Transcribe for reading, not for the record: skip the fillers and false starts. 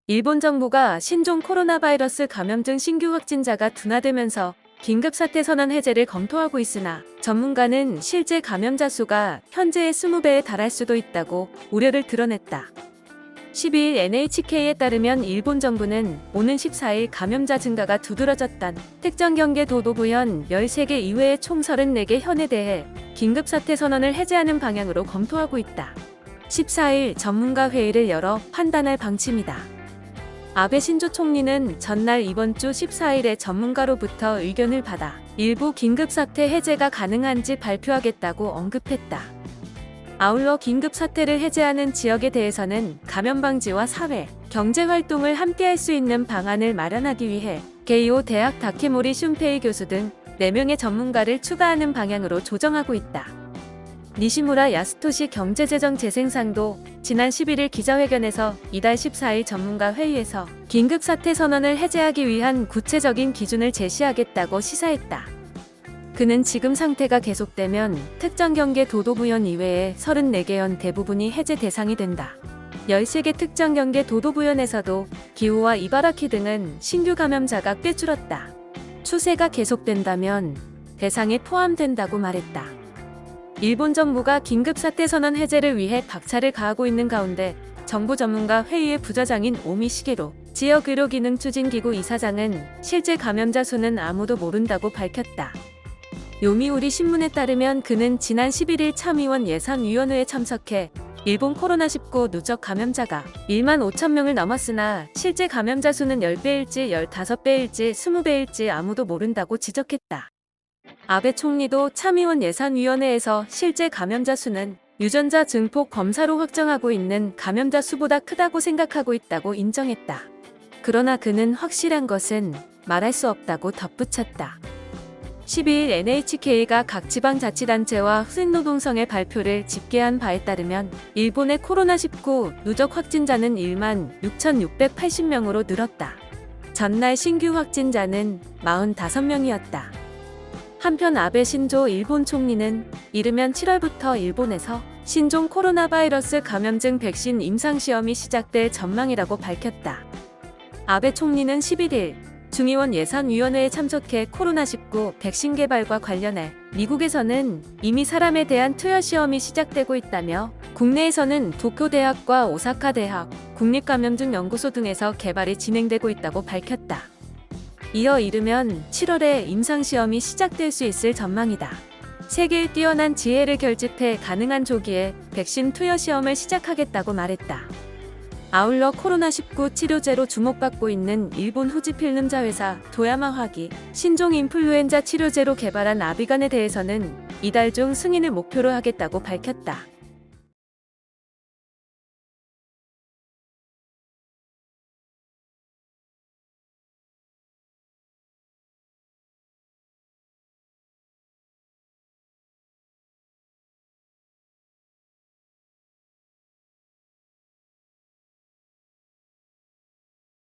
일본 정부가 신종 코로나 바이러스 감염증 신규 확진자가 둔화되면서 긴급사태 선언 해제를 검토하고 있으나 전문가는 실제 감염자 수가 현재의 20배에 달할 수도 있다고 우려를 드러냈다. 12일 NHK에 따르면 일본 정부는 오는 14일 감염자 증가가 두드러졌던 특정 경계 도도부현 13개 이외의 총 34개 현에 대해 긴급사태 선언을 해제하는 방향으로 검토하고 있다. 14일 전문가 회의를 열어 판단할 방침이다. 아베 신조 총리는 전날 이번 주 14일에 전문가로부터 의견을 받아 일부 긴급사태 해제가 가능한지 발표하겠다고 언급했다. 아울러 긴급사태를 해제하는 지역에 대해서는 감염 방지와 사회, 경제 활동을 함께할 수 있는 방안을 마련하기 위해 게이오 대학 다케모리 슌페이 교수 등 4명의 전문가를 추가하는 방향으로 조정하고 있다. 니시무라 야스토시 경제재정재생상도 지난 11일 기자회견에서 이달 14일 전문가 회의에서 긴급사태 선언을 해제하기 위한 구체적인 기준을 제시하겠다고 시사했다. 그는 지금 상태가 계속되면 특정 경계 도도부현 이외의 34개 현 대부분이 해제 대상이 된다. 13개 특정 경계 도도부현에서도 기후와 이바라키 등은 신규 감염자가 꽤 줄었다. 추세가 계속된다면 대상에 포함된다고 말했다. 일본 정부가 긴급사태 선언 해제를 위해 박차를 가하고 있는 가운데 정부 전문가 회의의 부좌장인 오미 시게로 지역의료기능추진기구 이사장은 실제 감염자 수는 아무도 모른다고 밝혔다. 요미우리 신문에 따르면 그는 지난 11일 참의원 예산위원회에 참석해 일본 코로나19 누적 감염자가 1만 5천 명을 넘었으나 실제 감염자 수는 10배일지 15배일지 20배일지 아무도 모른다고 지적했다. 아베 총리도 참의원 예산위원회에서 실제 감염자 수는 유전자 증폭 검사로 확정하고 있는 감염자 수보다 크다고 생각하고 있다고 인정했다. 그러나 그는 확실한 것은 말할 수 없다고 덧붙였다. 12일 NHK가 각 지방자치단체와 수행노동성의 발표를 집계한 바에 따르면 일본의 코로나19 누적 확진자는 1만 6,680명으로 늘었다. 전날 신규 확진자는 45명이었다. 한편 아베 신조 일본 총리는 이르면 7월부터 일본에서 신종 코로나 바이러스 감염증 백신 임상시험이 시작될 전망이라고 밝혔다. 아베 총리는 11일 중의원 예산위원회에 참석해 코로나19 백신 개발과 관련해 미국에서는 이미 사람에 대한 투여시험이 시작되고 있다며 국내에서는 도쿄대학과 오사카대학, 국립감염증연구소 등에서 개발이 진행되고 있다고 밝혔다. 이어 이르면 7월에 임상시험이 시작될 수 있을 전망이다. 세계의 뛰어난 지혜를 결집해 가능한 조기에 백신 투여시험을 시작하겠다고 말했다. 아울러 코로나19 치료제로 주목받고 있는 일본 후지필름자 회사 도야마 화기 신종 인플루엔자 치료제로 개발한 아비간에 대해서는 이달 중 승인을 목표로 하겠다고 밝혔다.